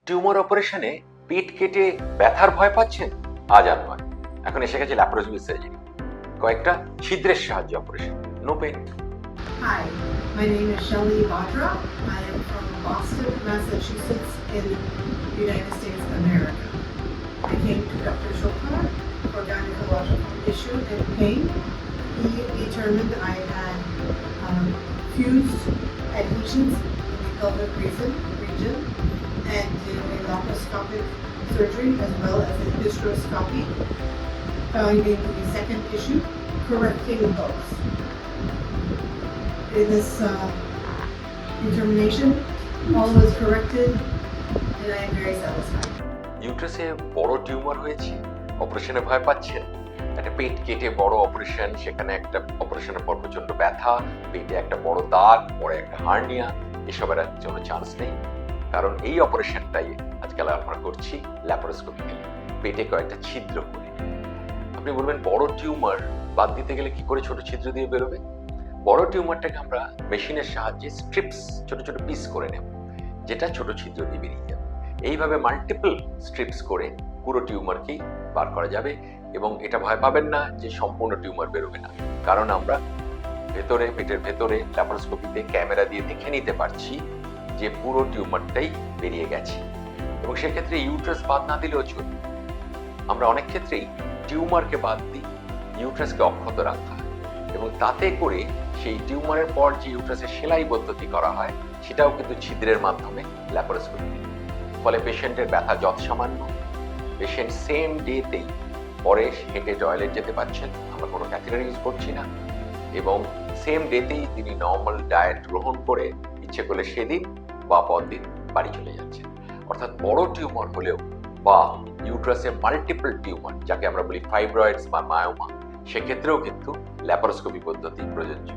Tumour অপারেশনে পেট কেটে ব্যথার ভয় পাচ্ছেন? আজ আর নয়, এখন এসে গেছে ল্যাপারোস্কোপি সার্জারি, কয়েকটা ছিদ্রের সাহায্যে operation, no pain. Hi, my name is Shelley Badra. I am from Boston, Massachusetts, in the United States of America. I came to Dr. Chopra for gynecological issue and pain. He determined I had fused adhesions in the pelvic region and did a laparoscopic surgery as well as a hysteroscopy, finding the second issue, correcting both. In this determination, all was corrected, and I am very satisfied. ইউট্রাসে বড় tumour হয়েছে, অপারেশনে ভয় পাচ্ছেন? একটা পেট কেটে বড় operation, সেখানে একটা অপারেশনের পর প্রচন্ড ব্যথা, পেটে একটা বড় দাগ, পরে একটা হার্নিয়া, এসবের জন্য চান্স নেই। কারণ এই অপারেশনটাই আজকাল আমরা করছি ল্যাপারোস্কোপিক্যালি, পেটে কয়েকটা ছিদ্র করে। আপনি বলবেন বড় টিউমার বাদ দিতে গেলে কি করে ছোট ছিদ্র দিয়ে বেরোবে? বড় টিউমারটাকে আমরা মেশিনের সাহায্যে স্ট্রিপস, ছোট ছোট পিস করে নেব, যেটা ছোট ছিদ্র দিয়ে বেরিয়ে যাবে। এইভাবে মাল্টিপল স্ট্রিপস করে পুরো টিউমারকেই বার করা যাবে। এবং এটা ভয় পাবেন না যে সম্পূর্ণ টিউমার বেরোবে না, কারণ আমরা ভেতরে, পেটের ভেতরে ল্যাপারোস্কোপিতে ক্যামেরা দিয়ে দেখে নিতে পারছি যে পুরো টিউমারটাই বেরিয়ে গেছে। এবং সেক্ষেত্রে ইউট্রাস বাদ না দিলেও চলবে। আমরা অনেক ক্ষেত্রেই টিউমারকে বাদ দিই, ইউট্রাসকে অক্ষত রাখা হয়, এবং তাতে করে সেই টিউমারের পর যে ইউট্রাসের সেলাই পদ্ধতি করা হয় সেটাও কিন্তু ছিদ্রের মাধ্যমে ল্যাপারোস্কোপি। ফলে পেশেন্টের ব্যথা যৎসামান্য, পেশেন্ট সেম ডেতেই পরে হেঁটে টয়লেট যেতে পারছেন, আমরা কোনো ক্যাথেটার ইউজ করছি না, এবং সেম ডেতেই তিনি নর্মাল ডায়েট গ্রহণ করে ইচ্ছে করলে সেদিন বা পরদিন বাড়ি চলে যাচ্ছেন। অর্থাৎ বড় টিউমার হলেও বা ইউট্রাসে মাল্টিপল টিউমার, যাকে আমরা বলি ফাইব্রয়েডস বা মায়োমা, সেক্ষেত্রেও কিন্তু ল্যাপারোস্কোপি পদ্ধতি প্রযোজ্য।